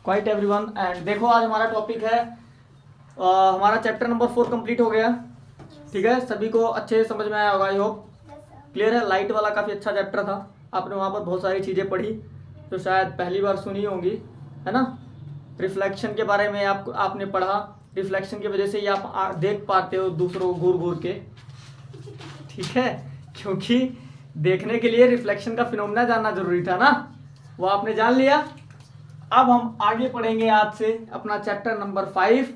Quite everyone. And देखो आज हमारा टॉपिक है हमारा चैप्टर नंबर 4 कंप्लीट हो गया। ठीक है, सभी को अच्छे से समझ में आया होगा, आई होप क्लियर है। लाइट वाला काफ़ी अच्छा चैप्टर था, आपने वहाँ पर बहुत सारी चीज़ें पढ़ी जो शायद पहली बार सुनी होंगी, है ना। रिफ्लेक्शन के बारे में आपने पढ़ा, रिफ्लेक्शन की वजह से ही आप देख पाते हो दूसरों को घूर घूर के, ठीक है, क्योंकि देखने के लिए रिफ्लेक्शन का फिनोमेना जानना जरूरी था ना, वो आपने जान लिया। अब हम आगे पढ़ेंगे आज से अपना चैप्टर नंबर 5,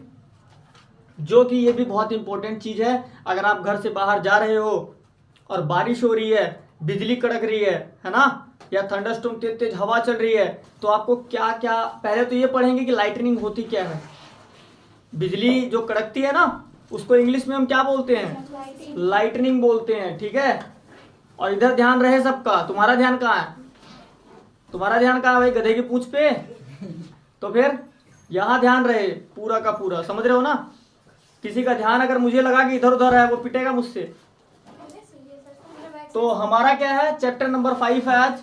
जो कि ये भी बहुत इंपॉर्टेंट चीज़ है। अगर आप घर से बाहर जा रहे हो और बारिश हो रही है, बिजली कड़क रही है ना, या थंडरस्टॉर्म तेज तेज हवा चल रही है, तो आपको क्या क्या, पहले तो ये पढ़ेंगे कि लाइटनिंग होती क्या है। बिजली जो कड़कती है ना, उसको इंग्लिश में हम क्या बोलते हैं? लाइटनिंग बोलते हैं, ठीक है। और इधर ध्यान रहे सबका, तुम्हारा ध्यान कहाँ है? तुम्हारा ध्यान कहाँ है भाई? गधे की पूंछ पे? तो फिर यहाँ ध्यान रहे पूरा का पूरा, समझ रहे हो ना। किसी का ध्यान अगर मुझे लगा कि इधर उधर है, वो पिटेगा मुझसे। तो हमारा क्या है, चैप्टर नंबर 5 है आज,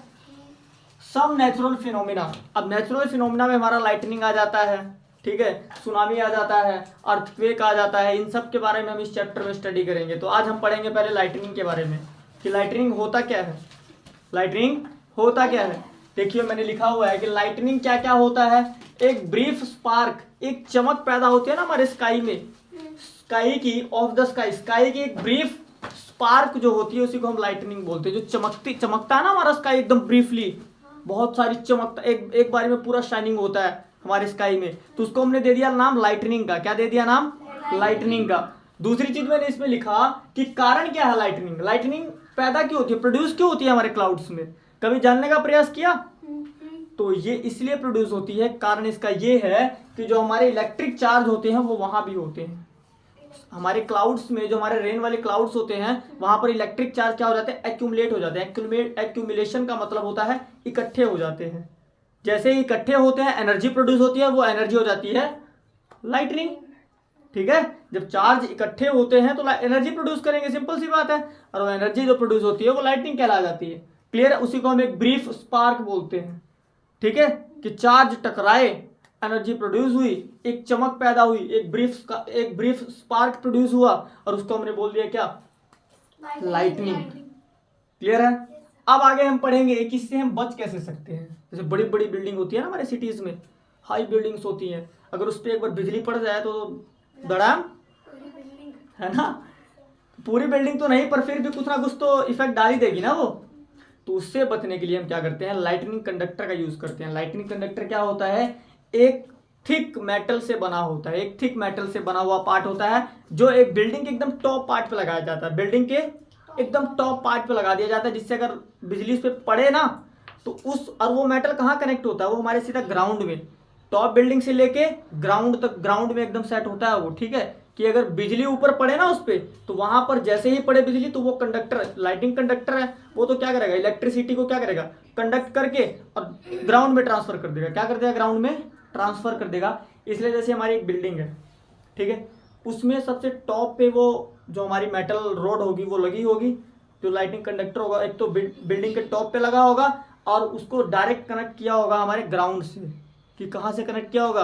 सम नेचुरल फिनोमिना। अब नेचुरल फिनोमिना में हमारा लाइटनिंग आ जाता है, ठीक है, सुनामी आ जाता है, अर्थक्वेक आ जाता है। इन सब के बारे में हम इस चैप्टर में स्टडी करेंगे। तो आज हम पढ़ेंगे पहले लाइटनिंग के बारे में कि लाइटनिंग होता क्या है। लाइटनिंग होता क्या है, देखिए मैंने लिखा हुआ है कि लाइटनिंग क्या क्या होता है। एक ब्रीफ स्पार्क, एक चमक पैदा होती है ना हमारे स्काई में, स्काई की, ऑफ द स्काई, स्काई की एक ब्रीफ स्पार्क जो होती है उसी को हम लाइटनिंग बोलते हैं। जो चमकता है ना हमारा स्काई एकदम ब्रीफली, बहुत सारी चमकता, एक बारी में पूरा शाइनिंग होता है हमारे स्काई में, तो उसको हमने दे दिया नाम लाइटनिंग का। क्या दे दिया नाम? लाइटनिंग का। दूसरी चीज मैंने इसमें लिखा कि कारण क्या है लाइटनिंग, लाइटनिंग पैदा क्यों होती है, प्रोड्यूस क्यों होती है हमारे क्लाउड्स में, कभी जानने का प्रयास किया? तो ये इसलिए प्रोड्यूस होती है, कारण इसका ये है कि जो हमारे इलेक्ट्रिक चार्ज होते हैं वो वहां भी होते हैं हमारे क्लाउड्स में। जो हमारे रेन वाले क्लाउड्स होते हैं वहां पर इलेक्ट्रिक चार्ज क्या हो जाते हैं? एक्यूमुलेट हो जाते हैं। एक्यूमुलेशन का मतलब होता है इकट्ठे हो जाते हैं। जैसे ही इकट्ठे होते हैं एनर्जी प्रोड्यूस होती है, वो एनर्जी हो जाती है लाइटनिंग, ठीक है। जब चार्ज इकट्ठे होते हैं तो एनर्जी प्रोड्यूस करेंगे, सिंपल सी बात है, और वो एनर्जी जो प्रोड्यूस होती है वो लाइटनिंग कहला जाती है। क्लियर है? उसी को हम एक ब्रीफ स्पार्क बोलते हैं, ठीक है, कि चार्ज टकराए, एनर्जी प्रोड्यूस हुई, एक चमक पैदा हुई, एक ब्रीफ स्पार्क प्रोड्यूस हुआ, और उसको हमने बोल दिया क्या? लाइटनिंग। क्लियर है? अब आगे हम पढ़ेंगे कि इससे हम बच कैसे सकते हैं। जैसे बड़ी बड़ी बिल्डिंग होती है ना हमारे सिटीज में, हाई बिल्डिंग्स होती हैं, अगर उस पर एक बार बिजली पड़ जाए तो धड़ाम, है ना। पूरी बिल्डिंग तो नहीं, पर फिर भी कुछ ना कुछ तो इफेक्ट डाल ही देगी ना वो। तो उससे बचने के लिए हम क्या करते हैं? लाइटनिंग कंडक्टर का यूज करते हैं। लाइटनिंग कंडक्टर क्या होता है? एक थिक मेटल से बना होता है, एक थिक मेटल से बना हुआ पार्ट होता है, जो एक बिल्डिंग के एकदम टॉप पार्ट पे लगाया जाता है। बिल्डिंग के एकदम टॉप पार्ट पे लगा दिया जाता है, जिससे अगर बिजली उस पर पड़े ना तो और वो मेटल कहाँ कनेक्ट होता है? वो हमारे सीधा ग्राउंड में, टॉप बिल्डिंग से लेके ग्राउंड तक, ग्राउंड में एकदम सेट होता है वो, ठीक है, कि अगर बिजली ऊपर पड़े ना उस पर, तो वहां पर जैसे ही पड़े बिजली तो वो कंडक्टर, लाइटिंग कंडक्टर है, वो तो क्या करेगा? इलेक्ट्रिसिटी को क्या करेगा? कंडक्ट करके और ग्राउंड में ट्रांसफर कर देगा। क्या कर देगा? ग्राउंड में ट्रांसफर कर देगा। इसलिए जैसे हमारी एक बिल्डिंग है, ठीक है, उसमें सबसे टॉप पे वो जो हमारी मेटल रोड होगी वो लगी होगी, जो लाइटिंग कंडक्टर होगा, एक तो बिल्डिंग के टॉप पे लगा होगा, और उसको डायरेक्ट कनेक्ट किया होगा हमारे ग्राउंड से। कि कहाँ से कनेक्ट किया होगा?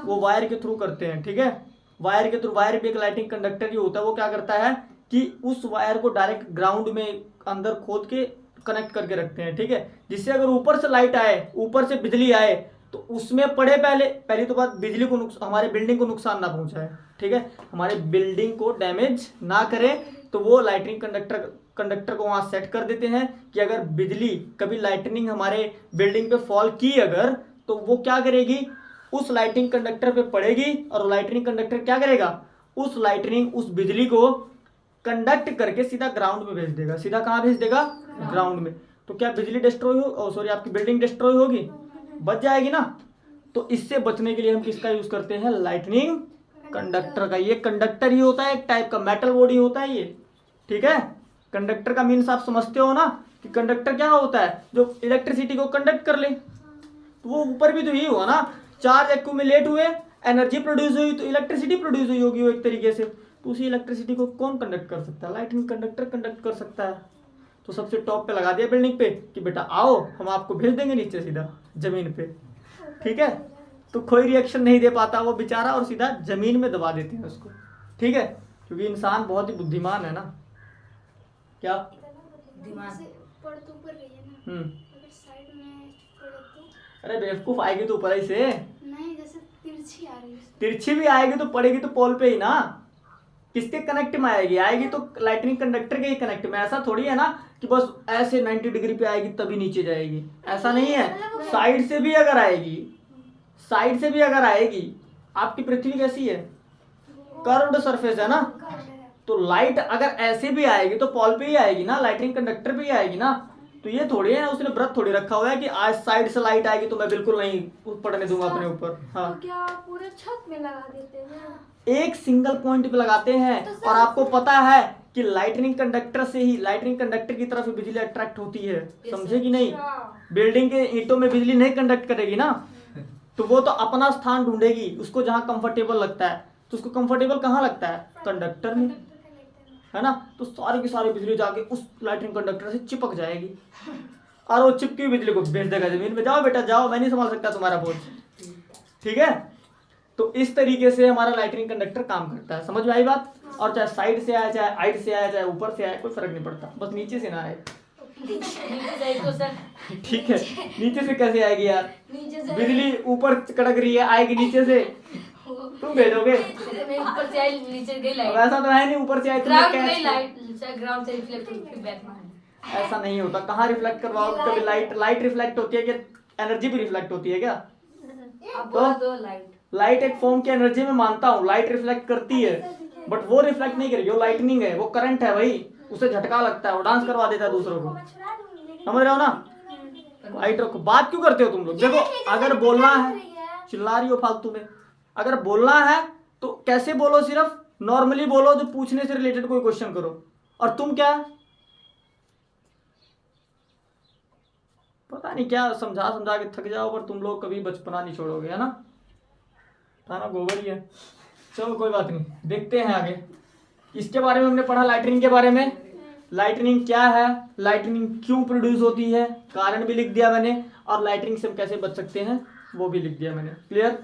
वो वायर के थ्रू करते हैं, ठीक है, वायर के थ्रू। वायर भी एक लाइटिंग कंडक्टर ही होता है। वो क्या करता है कि उस वायर को डायरेक्ट ग्राउंड में अंदर खोद के कनेक्ट करके रखते हैं, ठीक है, जिससे अगर ऊपर से लाइट आए, ऊपर से बिजली आए, तो उसमें पड़े, पहली तो बात, बिजली को हमारे बिल्डिंग को नुकसान ना पहुंचाए, ठीक है, हमारे बिल्डिंग को डैमेज ना करे। तो वो लाइटनिंग कंडक्टर को वहां सेट कर देते हैं कि अगर बिजली कभी लाइटनिंग हमारे बिल्डिंग पे फॉल की अगर, तो वो क्या करेगी? उस लाइटनिंग कंडक्टर पे पड़ेगी, और लाइटनिंग कंडक्टर क्या करेगा? उस लाइटनिंग, उस बिजली को कंडक्ट करके सीधा ग्राउंड में भेज देगा। सीधा कहाँ भेज देगा? ग्राउंड में। तो क्या बिजली डिस्ट्रॉय हो, सॉरी, आपकी बिल्डिंग डिस्ट्रॉय होगी? बच जाएगी ना। तो इससे बचने के लिए हम किसका यूज करते हैं? लाइटनिंग कंडक्टर का। ये कंडक्टर ही होता है, एक टाइप का मेटल बॉडी होता है ये, ठीक है। कंडक्टर का मीन्स आप समझते हो ना, कि कंडक्टर क्या होता है? जो इलेक्ट्रिसिटी को कंडक्ट कर ले। तो वो ऊपर भी तो यही हुआ ना, चार्ज एक्यूमुलेट हुए, एनर्जी प्रोड्यूस हुई, तो इलेक्ट्रिसिटी प्रोड्यूस हुई होगी वो एक तरीके से। तो उसी इलेक्ट्रिसिटी को कौन कंडक्ट कर सकता है? लाइटनिंग कंडक्टर कंडक्ट कर सकता है। तो सबसे टॉप पे लगा दिया बिल्डिंग पे कि बेटा आओ, हम आपको भेज देंगे नीचे सीधा जमीन पे, ठीक है। तो कोई रिएक्शन नहीं दे पाता वो बेचारा, और सीधा जमीन में दबा देते हैं उसको, ठीक है, क्योंकि इंसान बहुत ही बुद्धिमान है ना। क्या दिमाग से पढ़ तो ऊपर रही है ना, अगर साइड में पढ़े तो। अरे बेवकूफ, आएगी तो ऊपर ही से नहीं, जैसे तिरछी आ रही है। तिरछी भी आएगी तो पड़ेगी तो पोल पे ही ना, किसके कनेक्ट में आएगी? आएगी तो लाइटनिंग कंडक्टर के ही कनेक्ट में। ऐसा थोड़ी है ना कि बस ऐसे 90 डिग्री पे आएगी तभी नीचे जाएगी, ऐसा नहीं है। साइड से भी अगर आएगी, साइड से भी अगर आएगी, आपकी पृथ्वी कैसी है? कर्व्ड सरफेस है ना, तो लाइट अगर ऐसे भी आएगी तो पॉल पे ही आएगी ना, लाइटनिंग कंडक्टर पे ही आएगी ना। तो ये थोड़ी है उसने व्रत थोड़ी रखा हुआ है कि आज साइड से लाइट आएगी तो मैं बिल्कुल नहीं पड़ने दूंगा अपने ऊपर। हाँ, तो क्या पूरे छत में लगा देते हैं? एक सिंगल पॉइंट पे लगाते हैं। और आपको पता है कि लाइटनिंग कंडक्टर से ही, लाइटनिंग कंडक्टर की तरफ बिजली अट्रैक्ट होती है, समझे कि नहीं? बिल्डिंग के ईंटों में बिजली नहीं कंडक्ट करेगी ना, तो वो तो अपना स्थान ढूंढेगी, उसको जहाँ कंफर्टेबल लगता है। तो उसको कंफर्टेबल कहाँ लगता है? कंडक्टर में, है ना। तो सारी की सारी बिजली जाके उस लाइटनिंग कंडक्टर से चिपक जाएगी, और वो चिपकी हुई बिजली को भेज देगा जमीन में, जाओ बेटा जाओ, मैं नहीं संभाल सकता तुम्हारा बोझ, ठीक है। तो इस तरीके से हमारा लाइटनिंग कंडक्टर काम करता है, समझ में आई बात? और चाहे साइड से आए, चाहे हाइट से आए, चाहे ऊपर से आए, कोई फर्क नहीं पड़ता, बस नीचे से ना आए, ठीक है। नीचे से कैसे आएगी यार? बिजली ऊपर कड़क रही है, आएगी नीचे से, तुम भेजोगे? ऊपर से आई नीचे गई लाइट, ऐसा तो है नहीं, ऊपर से आए ग्राउंड गई लाइट, ग्राउंड से रिफ्लेक्ट होकर बैक में। ऐसा नहीं होता, कहाँ रिफ्लेक्ट करवाओगे? कभी लाइट रिफ्लेक्ट होती है क्या? एनर्जी भी रिफ्लेक्ट होती है क्या? तो लाइट एक फॉर्म की एनर्जी में मानता हूँ, लाइट रिफ्लेक्ट करती है, बट वो रिफ्लेक्ट नहीं करेगी, वो लाइटनिंग है, वो करंट है भाई, उसे झटका लगता है, वो डांस करवा देता है दूसरों को, समझ रहे हो ना? लाइट रखो। बात क्यों करते हो तुम लोग? देखो, अगर बोलना है, चिल्ला रही हो फालतू में, अगर बोलना है तो कैसे बोलो? सिर्फ नॉर्मली बोलो, जो पूछने से रिलेटेड कोई क्वेश्चन करो। और तुम क्या पता नहीं क्या समझा समझा के थक जाओ, पर तुम लोग कभी बचपना नहीं छोड़ोगे, है ना? थाना गोबर ही है। चलो कोई बात नहीं, देखते हैं आगे। इसके बारे में हमने पढ़ा, लाइटनिंग के बारे में। लाइटनिंग क्या है, लाइटनिंग क्यों प्रोड्यूस होती है, कारण भी लिख दिया मैंने, और लाइटनिंग से हम कैसे बच सकते हैं वो भी लिख दिया मैंने। क्लियर?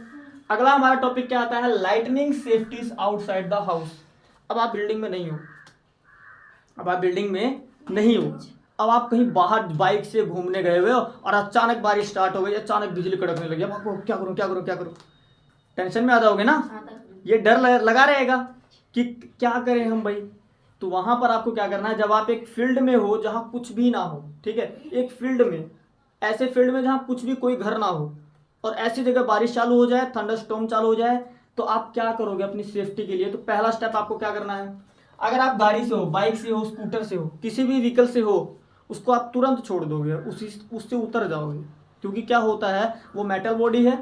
अगला हमारा टॉपिक क्या आता है? Lightning safeties outside the house. अब आप बिल्डिंग में नहीं हो, अब आप कहीं बाहर बाइक से घूमने गए हुए हो और अचानक बारिश स्टार्ट हो गई, अचानक बिजली कड़कने लगी, अब आपको क्या करूं? टेंशन में आ जाओगे ना, ये डर लगा रहेगा कि क्या करें हम भाई। तो वहां पर आपको क्या करना है, जब आप एक फील्ड में हो जहां कुछ भी ना हो, ठीक है, एक फील्ड में, ऐसे फील्ड में जहां कुछ भी कोई घर ना हो, और ऐसी जगह बारिश चालू हो जाए, थंडरस्टॉर्म चालू हो जाए, तो आप क्या करोगे अपनी सेफ्टी के लिए? तो पहला स्टेप आपको क्या करना है, अगर आप गाड़ी से हो, बाइक से हो, स्कूटर से हो, किसी भी व्हीकल से हो, उसको आप तुरंत छोड़ दोगे, उससे उतर जाओगे, क्योंकि क्या होता है, वो मेटल बॉडी है,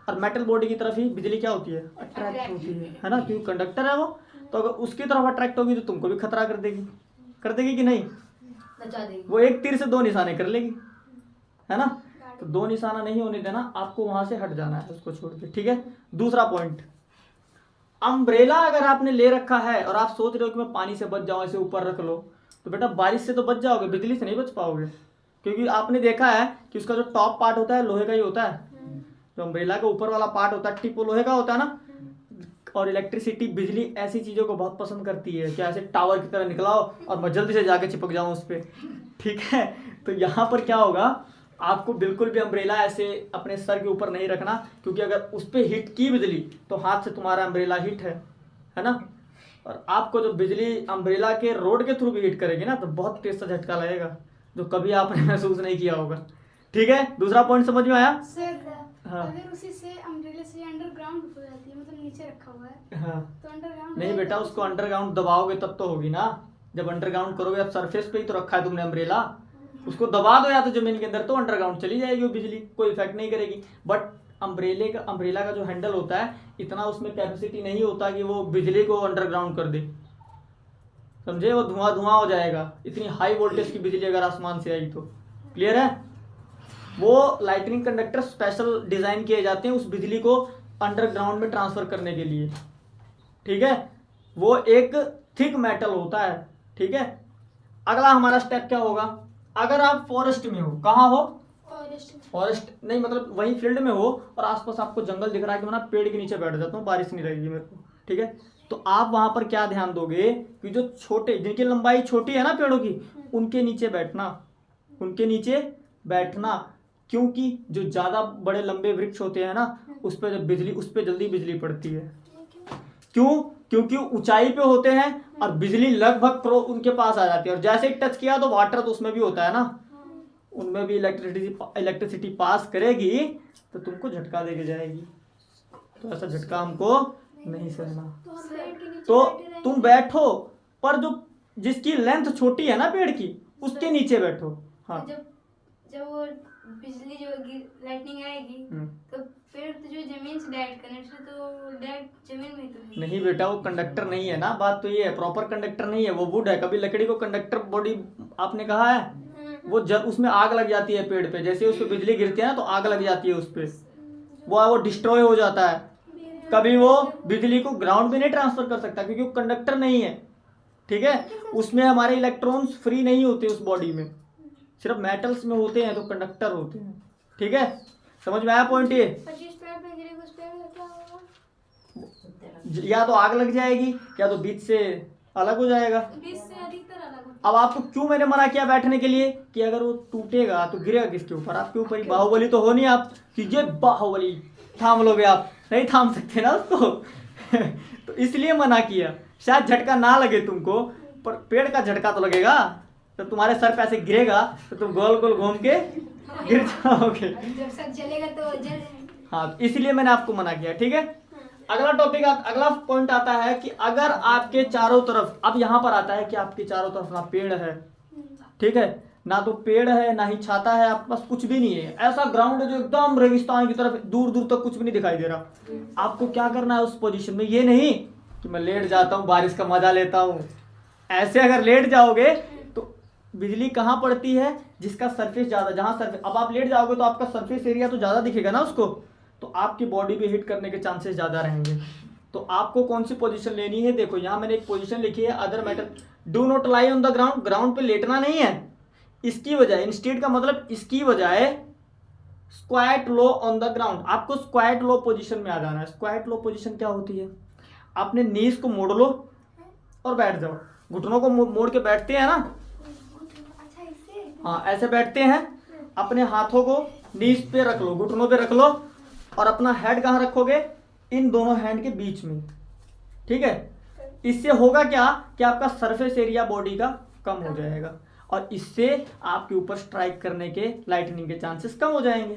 और मेटल बॉडी की तरफ ही बिजली क्या होती है? अट्रैक्ट होती है ना, क्योंकि कंडक्टर है वो। तो अगर उसकी तरफ अट्रैक्ट होगी तो तुमको भी खतरा कर देगी कि नहीं? बचा देगी। वो एक तीर से दो निशाने कर लेगी, है ना। तो दो निशाना नहीं होने देना, आपको वहां से हट जाना है उसको छोड़ के, ठीक है। दूसरा पॉइंट, अम्ब्रेला अगर आपने ले रखा है और आप सोच रहे हो कि मैं पानी से बच जाऊं, ऐसे ऊपर रख लो, तो बेटा बारिश से तो बच जाओगे, बिजली से नहीं बच पाओगे, क्योंकि आपने देखा है कि उसका जो टॉप पार्ट होता है लोहे का ही होता है, जो अम्ब्रेला का ऊपर वाला पार्ट होता है टिप, वो लोहे का होता है ना। और इलेक्ट्रिसिटी, बिजली ऐसी चीज़ों को बहुत पसंद करती है कि ऐसे टावर की तरह निकलाओ और मैं जल्दी से जाके चिपक जाऊं उस पर, ठीक है। तो यहाँ पर क्या होगा, आपको बिल्कुल भी अम्ब्रेला ऐसे अपने सर के ऊपर नहीं रखना, क्योंकि अगर उस पर हिट की बिजली तो हाथ से तुम्हारा अम्ब्रेला हिट है ना। और आपको जो बिजली अम्ब्रेला के रोड के थ्रू भी हिट करेगी ना, तो बहुत तेज सा झटका लगेगा, जो कभी आपने महसूस नहीं किया होगा, ठीक है। दूसरा पॉइंट समझ में आया? हाँ। अगर उसी से अम्ब्रेला से अंडरग्राउंड हो जाती है, मतलब नीचे रखा हुआ है, हाँ, तो अंडरग्राउंड नहीं बेटा, उसको अंडरग्राउंड दबाओगे तब तो होगी ना। जब अंडरग्राउंड करोगे, अब सरफेस पे ही तो रखा है तुमने अम्ब्रेला, उसको दबा दो या तो जमीन के अंदर, तो अंडरग्राउंड चली जाएगी वो बिजली, कोई इफेक्ट नहीं करेगी। बट अम्ब्रेला का जो हैंडल होता है, इतना उसमें कैपेसिटी नहीं होता कि वो बिजली को अंडरग्राउंड कर दे, समझे। वो धुआं हो जाएगा, इतनी हाई वोल्टेज की बिजली अगर आसमान से आई तो। क्लियर है? वो लाइटनिंग कंडक्टर स्पेशल डिजाइन किए जाते हैं उस बिजली को अंडरग्राउंड में ट्रांसफर करने के लिए, ठीक है। वो एक थिक मेटल होता है, ठीक है। अगला हमारा स्टेप क्या होगा, अगर आप फॉरेस्ट में हो, कहाँ हो? फॉरेस्ट नहीं, मतलब वही फील्ड में हो और आसपास आपको जंगल दिख रहा है कि मैं पेड़ के नीचे बैठ जाता हूँ, बारिश नहीं रहेगी मेरे को, ठीक है। तो आप वहां पर क्या ध्यान दोगे कि जो छोटे, जिनकी लंबाई छोटी है ना पेड़ों की, उनके नीचे बैठना, उनके नीचे बैठना। क्योंकि जो ज्यादा बड़े लंबे वृक्ष होते हैं ना, उस पर जब बिजली, उस पर जल्दी बिजली पड़ती है। क्यों? क्योंकि ऊंचाई पे होते हैं और बिजली लगभग उनके पास आ जाती है, और जैसे ही टच किया तो वाटर तो उसमें भी होता है ना, उनमें भी इलेक्ट्रिसिटी पास करेगी तो तुमको झटका देके जाएगी। तो ऐसा झटका हमको नहीं सहना। तो तुम बैठो, पर जो जिसकी लेंथ छोटी है ना पेड़ की, उसके नीचे बैठो। हाँ, जब वो बिजली जो लाइटनिंग आएगी तो पेड़ तो जो जमीन से डायरेक्ट कनेक्ट है, तो डायरेक्ट जमीन में तो नहीं बेटा, वो कंडक्टर नहीं है ना, बात तो ये है, प्रॉपर कंडक्टर नहीं है, वो वुड है। कभी लकड़ी को कंडक्टर बॉडी आपने कहा है? वो जब उसमें आग लग जाती है पेड़ पे, जैसे उस पर बिजली गिरती है ना तो आग लग जाती है उस पर, वो डिस्ट्रॉय हो जाता है। कभी वो बिजली को ग्राउंड में नहीं ट्रांसफर कर सकता क्योंकि वो कंडक्टर नहीं है, ठीक है। उसमें हमारे इलेक्ट्रॉन्स फ्री नहीं होते उस बॉडी में, सिर्फ मेटल्स में होते हैं तो कंडक्टर होते हैं, ठीक है। समझ में आया पॉइंट ये? 25 पेड़ पे गिरेगा, उस पेड़ का क्या होगा? या तो आग लग जाएगी या तो बीच से अलग हो जाएगा। बीच से अधिकतर अलग होता अब आपको क्यों मैंने मना किया बैठने के लिए कि अगर वो टूटेगा तो गिरेगा किसके ऊपर? आपके ऊपर ही। बाहुबली तो हो नहीं आप कि ये बाहुबली थाम लोगे, आप नहीं थाम सकते ना उसको तो इसलिए मना किया। शायद झटका ना लगे तुमको, पर पेड़ का झटका तो लगेगा। जब तुम्हारे सर पे ऐसे गिरेगा तो तुम गोल गोल घूम के गिर जाओगे। जब सब जलेगा तो जल जाएगा। हाँ, तो इसलिए मैंने आपको मना किया, ठीक है। अगला टॉपिक, अगला पॉइंट आता है कि अगर आपके चारों तरफ, अब यहाँ पर आता है कि आपके चारों तरफ ना पेड़ है, ठीक है, ना तो पेड़ है ना ही छाता है, आपके पास कुछ भी नहीं है, ऐसा ग्राउंड है जो एकदम रेगिस्तान की तरफ, दूर दूर तक कुछ भी नहीं दिखाई दे रहा। आपको क्या करना है उस पोजीशन में? ये नहीं कि मैं लेट जाता हूँ बारिश का मजा लेता हूँ, ऐसे अगर लेट जाओगे तो बिजली कहाँ पड़ती है? जिसका सरफेस ज्यादा, जहाँ सरफेस, अब आप लेट जाओगे तो आपका सरफेस एरिया तो ज्यादा दिखेगा ना उसको, तो आपकी बॉडी भी हिट करने के चांसेस ज्यादा रहेंगे। तो आपको कौन सी पोजीशन लेनी है? देखो यहाँ मैंने एक पोजीशन लिखी है, other matter, do not lie on the ground, ground पे लेटना नहीं है। इसकी वजह, इंस्टेड का मतलब इसकी बजाय squat low on the ground, आपको स्क्वाट लो पोजीशन में आ जाना है। स्क्वाट लो पोजीशन क्या होती है? अपने नीज को मोड़ लो और बैठ जाओ। घुटनों को मोड़ के बैठते हैं ना, हाँ ऐसे बैठते हैं। अपने हाथों को नीज पे रख लो, घुटनों पे रख लो, और अपना हेड कहाँ रखोगे? इन दोनों हैंड के बीच में, ठीक है। इससे होगा क्या कि आपका सरफेस एरिया बॉडी का कम हो जाएगा, और इससे आपके ऊपर स्ट्राइक करने के, लाइटनिंग के चांसेस कम हो जाएंगे।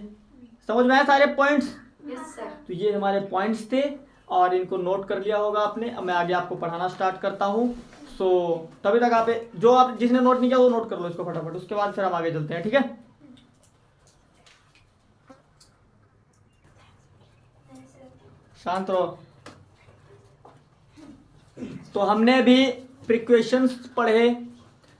समझ में आए सारे पॉइंट्स? Yes sir. तो ये हमारे पॉइंट्स थे और इनको नोट कर लिया होगा आपने। अब मैं आगे आपको पढ़ाना स्टार्ट करता हूँ। सो तभी तक आप जो, आप जिसने नोट नहीं किया वो नोट कर लो इसको फटाफट, उसके बाद फिर हम आगे चलते हैं, ठीक है। शांत रहो। तो हमने भी प्रिकॉशंस पढ़े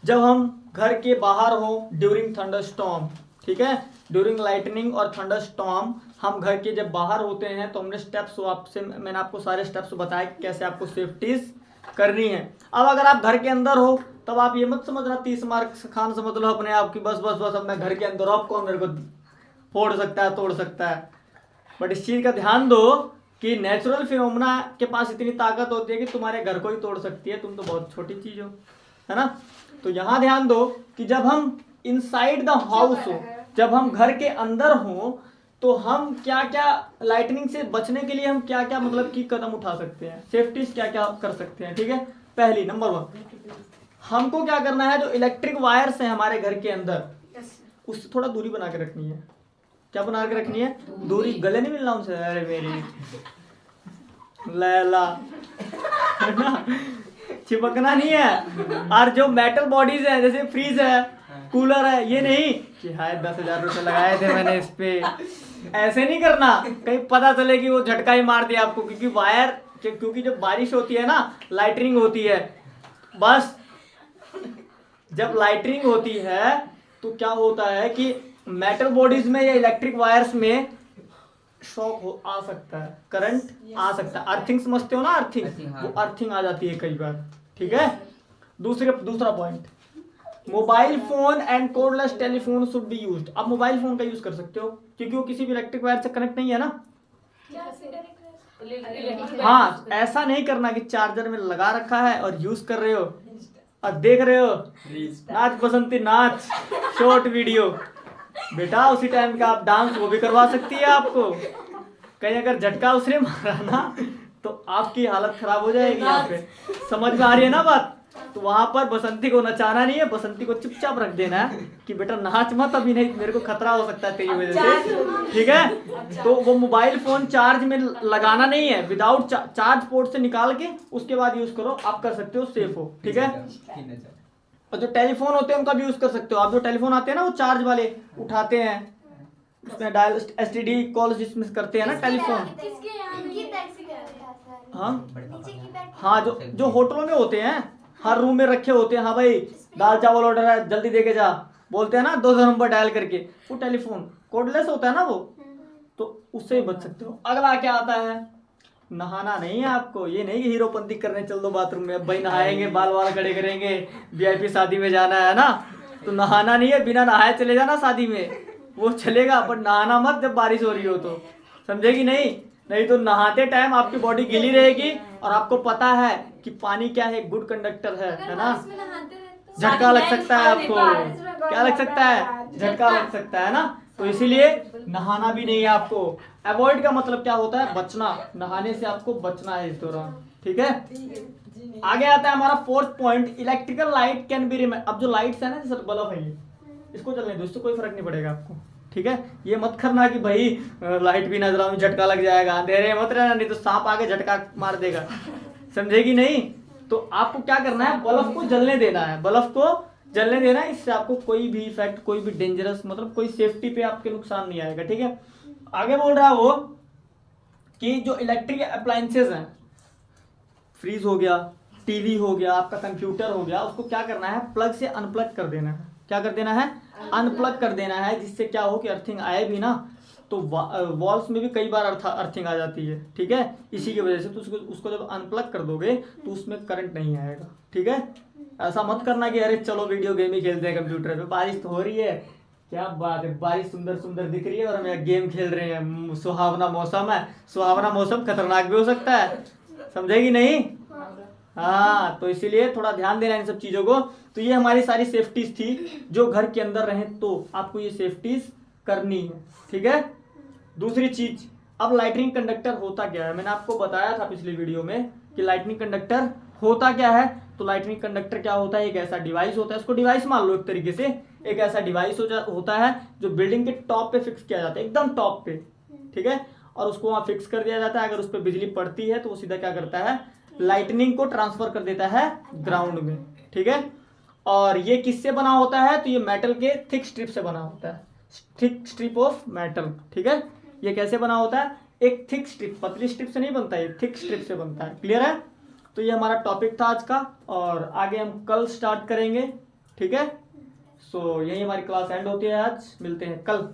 जब हम घर के बाहर हो ड्यूरिंग थंडरस्टॉर्म, ठीक है, ड्यूरिंग लाइटनिंग और थंडरस्टॉर्म हम घर के जब बाहर होते हैं तो हमने स्टेप्स, आपसे मैंने आपको सारे स्टेप्स बताए कि कैसे आपको सेफ्टीज करनी है। अब अगर आप घर के अंदर हो तब आप ये मत समझना 30 मार्क खान समझ लो अपने आप की, बस बस बस अब मैं घर के अंदर, अब कौन मेरे को फोड़ सकता है, तोड़ सकता है। बट इस चीज़ का ध्यान दो कि नेचुरल फिनोमेना के पास इतनी ताकत होती है कि तुम्हारे घर को ही तोड़ सकती है, तुम तो बहुत छोटी चीज हो, है ना। तो यहाँ ध्यान दो कि जब हम इनसाइड द हाउस हो, जब हम घर के अंदर हो, तो हम क्या क्या लाइटनिंग से बचने के लिए हम क्या क्या मतलब की कदम उठा सकते हैं, सेफ्टीज क्या क्या कर सकते हैं, ठीक है। पहली, नंबर 1, हमको क्या करना है, जो इलेक्ट्रिक वायर्स हैं हमारे घर के अंदर, उससे थोड़ा दूरी बना के रखनी है। क्या बना के रखनी है? दूरी। गले नहीं मिलना उनसे, अरे मेरी लैला, है ना, चिपकना नहीं है। और जो मेटल बॉडीज है, जैसे फ्रीज है, कूलर है, ये नहीं कि हाय 10,000 रुपये लगाए थे मैंने इस पे, ऐसे नहीं करना, कहीं पता चले कि वो झटका ही मार दिया आपको। क्योंकि वायर, क्योंकि जब बारिश होती है ना, लाइटनिंग होती है, बस जब लाइटनिंग होती है तो क्या होता है कि मेटल बॉडीज में या इलेक्ट्रिक वायर्स में शॉक आ सकता है, करंट आ सकता है। अर्थिंग समझते हो ना, अर्थिंग, वो अर्थिंग आ जाती है कई बार, ठीक है। दूसरा point, mobile phone and cordless telephone should be used. अब मोबाइल फोन का यूज कर सकते हो क्योंकि वो किसी भी इलेक्ट्रिक वायर से कनेक्ट नहीं है ना। हाँ, ऐसा नहीं करना कि चार्जर में लगा रखा है और यूज कर रहे हो और देख रहे हो नाच बसंती नाच शॉर्ट वीडियो। बेटा उसी टाइम का आप डांस वो भी करवा सकती है आपको। कहीं अगर झटका उसने मारा ना तो आपकी हालत खराब हो जाएगी। यहाँ पे समझ में आ रही है ना बात। तो वहां पर बसंती को नचाना नहीं है, बसंती को चुपचाप रख देना है कि बेटा नाच मत, अभी नहीं मेरे को खतरा हो सकता है तेरी वजह से, ठीक है। तो वो मोबाइल फोन चार्ज में लगाना नहीं है, विदाउट चार्ज पोर्ट से निकाल के उसके बाद यूज करो, आप कर सकते हो, सेफ हो, ठीक है। और जो टेलीफोन होते हैं उनका भी यूज कर सकते हो आप। जो टेलीफोन आते हैं ना वो चार्ज वाले उठाते हैं, उसमें डायल एसटीडी कॉल जिसमें करते हैं ना टेलीफोन। हाँ, जो होटलों में होते हैं, हर रूम में रखे होते हैं। हाँ भाई दाल चावल ऑर्डर है, जल्दी दे के जा, बोलते हैं ना 2 नंबर डायल करके। वो टेलीफोन कोडलेस होता है ना वो, तो उससे ही बच सकते हो। अगला क्या आता है, नहाना नहीं है आपको। ये नहीं कि हीरोपंती करने चल दो बाथरूम में, अब भाई नहाएंगे, बाल वाल खड़े करेंगे, वीआईपी शादी में जाना है ना, तो नहाना नहीं है। बिना नहाए चले जाना शादी में, वो चलेगा, पर नहाना मत जब बारिश हो रही हो तो, समझेगी नहीं। नहीं तो नहाते टाइम आपकी बॉडी गीली रहेगी और आपको पता है कि पानी क्या है, गुड कंडक्टर है ना। झटका लग सकता है आपको, क्या लग सकता है, झटका लग सकता है ना। तो इसीलिए नहाना भी नहीं है आपको। अवॉइड का मतलब क्या होता है, बचना, नहाने से आपको बचना है इस दौरान, ठीक है। आगे आता है हमारा 4th point, electrical light can be remember. अब जो लाइट्स है ना, जैसे बल्ब है, ये इसको चलने दो, इससे कोई फर्क नहीं पड़ेगा आपको, ठीक है। ये मत करना कि भाई लाइट भी नजर आऊं झटका लग जाएगा, अंधेरे मत रहना, नहीं तो सांप आके झटका मार देगा, समझेगी नहीं। तो आपको क्या करना है, बल्ब को जलने देना है, बल्ब को जलने देना है। इससे आपको कोई भी इफेक्ट, कोई भी डेंजरस, मतलब कोई सेफ्टी पे आपके नुकसान नहीं आएगा, ठीक है। आगे बोल रहा है वो कि जो इलेक्ट्रिक अप्लायंसेज हैं, फ्रीज हो गया, टीवी हो गया, आपका कंप्यूटर हो गया, उसको क्या करना है, प्लग से अनप्लग कर देना है। क्या कर देना है, अनप्लग कर देना है, जिससे क्या हो कि अर्थिंग आए भी ना तो वॉल्स में भी कई बार अर्थिंग आ जाती है, ठीक है। इसी की वजह से तो उसको जब अनप्लग कर दोगे तो उसमें करंट नहीं आएगा, ठीक है। ऐसा मत करना कि अरे चलो वीडियो गेम ही खेलते हैं कंप्यूटर पे, बारिश तो हो रही है, क्या बात है, बारिश सुंदर सुंदर दिख रही है और हम गेम खेल रहे हैं, सुहावना मौसम है। सुहावना मौसम खतरनाक भी हो सकता है, समझेगी नहीं। हाँ, तो इसीलिए थोड़ा ध्यान देना इन सब चीजों को। तो ये हमारी सारी सेफ्टीज थी, जो घर के अंदर रहे तो आपको ये सेफ्टीज करनी है, ठीक है। दूसरी चीज, अब लाइटनिंग कंडक्टर होता क्या है, मैंने आपको बताया था पिछली वीडियो में कि लाइटनिंग कंडक्टर होता क्या है। तो लाइटनिंग कंडक्टर क्या होता है, एक ऐसा डिवाइस होता है, इसको डिवाइस मान लो एक तरीके से, एक ऐसा डिवाइस होता है जो बिल्डिंग के टॉप पे फिक्स किया जाता है, एकदम टॉप पे, ठीक है। और उसको वहां फिक्स कर दिया जाता है। अगर उस पर बिजली पड़ती है तो वो सीधा क्या करता है, लाइटनिंग को ट्रांसफर कर देता है ग्राउंड में, ठीक है। और ये किससे बना होता है, तो ये मेटल के थिक स्ट्रिप से बना होता है, थिक स्ट्रिप ऑफ मेटल, ठीक है। ये कैसे बना होता है, एक थिक स्ट्रिप, पतली स्ट्रिप से नहीं बनता, ये थिक स्ट्रिप से बनता है, क्लियर है। तो ये हमारा टॉपिक था आज का, और आगे हम कल स्टार्ट करेंगे, ठीक है। सो यही हमारी क्लास एंड होती है आज, मिलते हैं कल।